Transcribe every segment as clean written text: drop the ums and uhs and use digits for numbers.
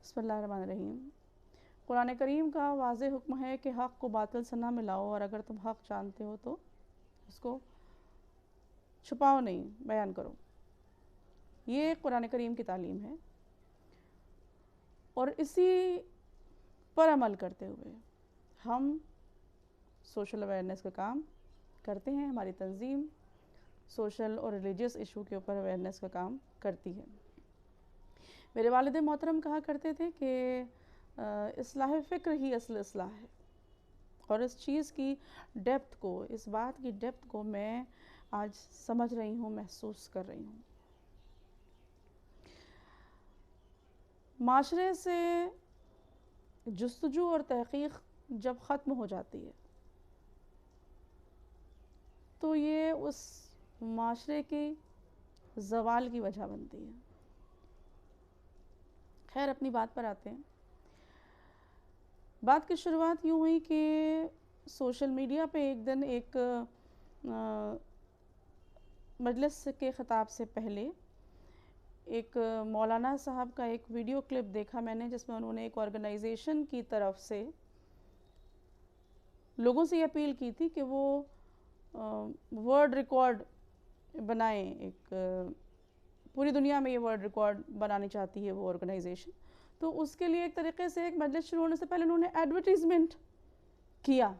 بسم اللہ الرحمن الرحیم۔ قرآن کریم کا واضح حکم ہے کہ حق کو باطل سے نہ ملاؤ، اور اگر تم حق جانتے ہو تو اس کو چھپاؤ نہیں، بیان کرو۔ یہ قرآن کریم کی تعلیم ہے، اور اسی پر عمل کرتے ہوئے ہم سوشل اویئرنیس کا کام کرتے ہیں۔ ہماری تنظیم سوشل اور ریلیجیس ایشو کے اوپر اویئرنیس کا کام کرتی ہے۔ میرے والد محترم کہا کرتے تھے کہ اصلاح فکر ہی اصل اصلاح ہے، اور اس چیز کی ڈیپتھ کو، اس بات کی ڈیپتھ کو میں آج سمجھ رہی ہوں، محسوس کر رہی ہوں۔ معاشرے سے جستجو اور تحقیق جب ختم ہو جاتی ہے تو یہ اس معاشرے کی زوال کی وجہ بنتی ہے۔ خیر، اپنی بات پر آتے ہیں۔ بات کی شروعات یوں ہوئی کہ سوشل میڈیا پہ ایک دن ایک مجلس کے خطاب سے پہلے ایک مولانا صاحب کا ایک ویڈیو کلپ دیکھا میں نے، جس میں انہوں نے ایک آرگنائزیشن کی طرف سے لوگوں سے یہ اپیل کی تھی کہ وہ ورلڈ ریکارڈ بنائیں۔ ایک پوری دنیا میں یہ ورلڈ ریکارڈ بنانی چاہتی ہے وہ آرگنائزیشن، تو اس کے لیے ایک طریقے سے ایک مجلس شروع ہونے سے پہلے انہوں نے ایڈورٹیزمنٹ کیا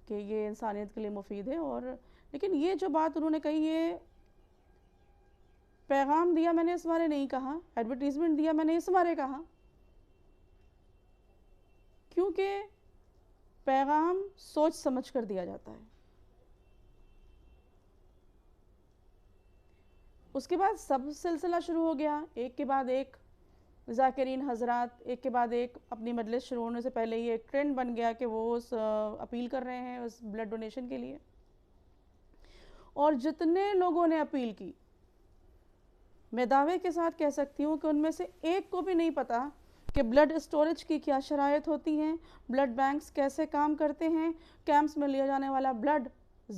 کہ یہ انسانیت کے لیے مفید ہے۔ اور لیکن یہ جو بات انہوں نے کہی، یہ پیغام دیا میں نے اس بارے نہیں کہا، ایڈورٹیزمنٹ دیا میں نے اس بارے کہا، کیونکہ پیغام سوچ سمجھ کر دیا جاتا ہے۔ اس کے بعد سب سلسلہ شروع ہو گیا، ایک کے بعد ایک ذاکرین حضرات ایک کے بعد ایک اپنی مجلس شروع ہونے سے پہلے یہ ایک ٹرینڈ بن گیا کہ وہ اس اپیل کر رہے ہیں اس بلڈ ڈونیشن کے لیے۔ اور جتنے لوگوں نے اپیل کی، میں دعوے کے ساتھ کہہ سکتی ہوں کہ ان میں سے ایک کو بھی نہیں پتا کہ بلڈ اسٹوریج کی کیا شرائط ہوتی ہیں، بلڈ بینکس کیسے کام کرتے ہیں، کیمپس میں لیا جانے والا بلڈ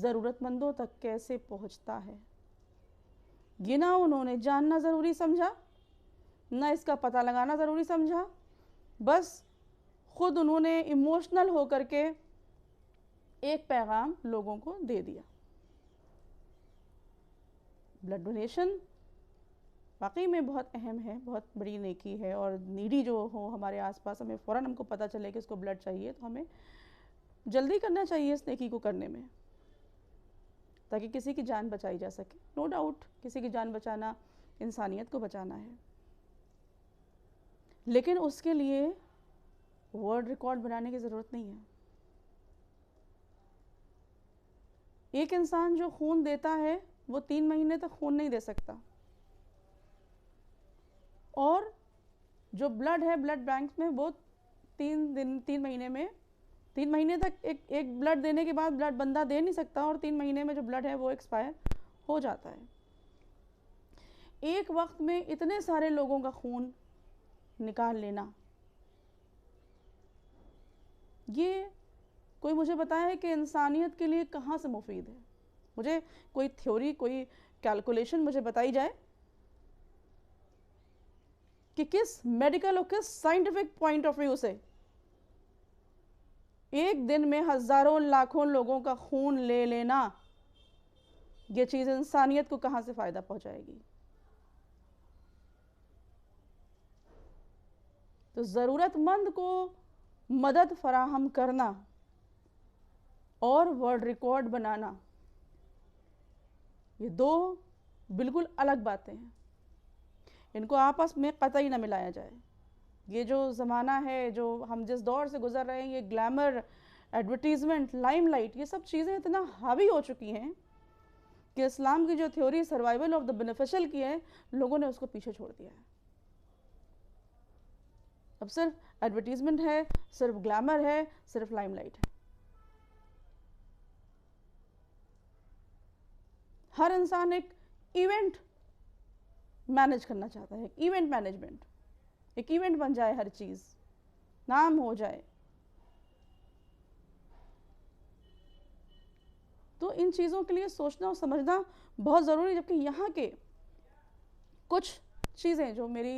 ضرورت مندوں تک کیسے پہنچتا ہے۔ یہ نہ انہوں نے جاننا ضروری سمجھا، نہ اس کا پتہ لگانا ضروری سمجھا، بس خود انہوں نے ایموشنل ہو کر کے ایک پیغام لوگوں کو دے دیا۔ بلڈ ڈونیشن واقعی میں بہت اہم ہے، بہت بڑی نیکی ہے، اور نیڈی جو ہو ہمارے آس پاس، ہمیں فوراً ہم کو پتہ چلے کہ اس کو بلڈ چاہیے تو ہمیں جلدی کرنا چاہیے اس نیکی کو کرنے میں، تاکہ کسی کی جان بچائی جا سکے۔ نو ڈاؤٹ کسی کی جان بچانا انسانیت کو بچانا ہے، لیکن اس کے لیے ورلڈ ریکارڈ بنانے کی ضرورت نہیں ہے۔ ایک انسان جو خون دیتا ہے وہ 3 مہینے تک خون نہیں دے سکتا، اور جو بلڈ ہے بلڈ بینک میں وہ 3 مہینے تک ایک بلڈ دینے کے بعد بلڈ بندہ دے نہیں سکتا، اور 3 مہینے میں جو بلڈ ہے وہ ایکسپائر ہو جاتا ہے۔ ایک وقت میں اتنے سارے لوگوں کا خون نکال لینا، یہ کوئی مجھے بتائے کہ انسانیت کے لیے کہاں سے مفید ہے؟ مجھے کوئی تھیوری، کوئی کیلکولیشن مجھے بتائی جائے کہ کس میڈیکل اور کس سائنٹیفک پوائنٹ آف ویو سے ایک دن میں ہزاروں لاکھوں لوگوں کا خون لے لینا، یہ چیز انسانیت کو کہاں سے فائدہ پہنچائے گی؟ تو ضرورت مند کو مدد فراہم کرنا اور ورلڈ ریکارڈ بنانا، یہ دو بالکل الگ باتیں ہیں، ان کو آپس میں قطعی نہ ملایا جائے۔ یہ جو زمانہ ہے، جو ہم جس دور سے گزر رہے ہیں، یہ گلیمر، ایڈورٹیزمنٹ، لائم لائٹ، یہ سب چیزیں اتنا حاوی ہو چکی ہیں کہ اسلام کی جو theory survival of the beneficial کی ہے، لوگوں نے اس کو پیچھے چھوڑ دیا ہے۔ اب صرف ایڈورٹیزمنٹ ہے، صرف گلیمر ہے، صرف لائم لائٹ ہے۔ ہر انسان ایک ایونٹ مینج کرنا چاہتا ہے، ایونٹ مینجمنٹ، ایک ایونٹ بن جائے، ہر چیز نام ہو جائے۔ تو ان چیزوں کے لیے سوچنا اور سمجھنا بہت ضروری ہے، جبکہ یہاں کے کچھ چیزیں جو میری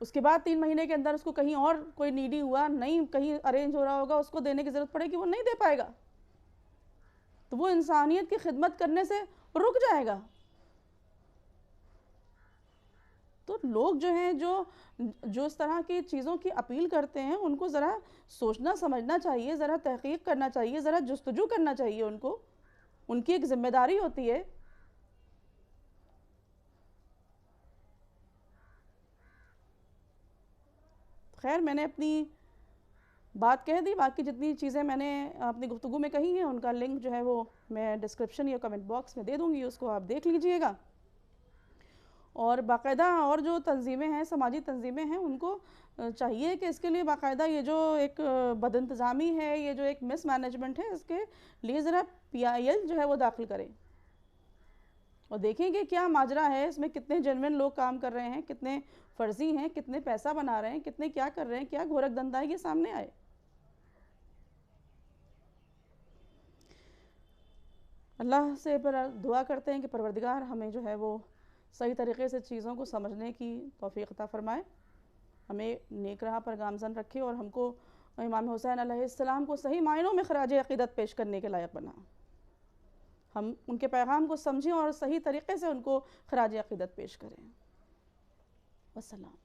اس کے بعد 3 مہینے کے اندر اس کو کہیں اور کوئی نیڈی ہوا, نہیں کہیں ارینج ہو رہا ہوگا, اس کو دینے کی ضرورت پڑے گی, وہ نہیں دے پائے گا, تو وہ انسانیت کی خدمت کرنے سے رک جائے گا. تو لوگ جو ہیں جو اس طرح کی چیزوں کی اپیل کرتے ہیں, ان کو ذرا سوچنا سمجھنا چاہیے, ذرا تحقیق کرنا چاہیے, ذرا جستجو کرنا چاہیے ان کو, ان کی ایک ذمہ داری ہوتی ہے. خیر میں نے اپنی بات کہہ دی, باقی جتنی چیزیں میں نے اپنی گفتگو میں کہی ہیں ان کا لنک جو ہے وہ میں ڈسکرپشن یا کمنٹ باکس میں دے دوں گی, اس کو آپ دیکھ لیجئے گا. اور باقاعدہ اور جو تنظیمیں ہیں, سماجی تنظیمیں ہیں, ان کو چاہیے کہ اس کے لیے باقاعدہ یہ جو ایک بد انتظامی ہے, یہ جو ایک مس مینجمنٹ ہے, اس کے لیے ذرا PIL جو ہے وہ داخل کریں اور دیکھیں کہ کیا ماجرا ہے, اس میں کتنے جینوین لوگ کام کر رہے ہیں, کتنے فرضی ہیں, کتنے پیسہ بنا رہے ہیں, کتنے کیا کر رہے ہیں, کیا گھورک دھندا ہے, یہ سامنے آئے. اللہ سے دعا کرتے ہیں کہ پروردگار ہمیں جو ہے وہ صحیح طریقے سے چیزوں کو سمجھنے کی توفیق عطا فرمائے, ہمیں نیک راہ پر گامزن رکھے اور ہم کو امام حسین علیہ السلام کو صحیح معنوں میں خراج عقیدت پیش کرنے کے لائق بنا. ہم ان کے پیغام کو سمجھیں اور صحیح طریقے سے ان کو خراج عقیدت پیش کریں. والسلام.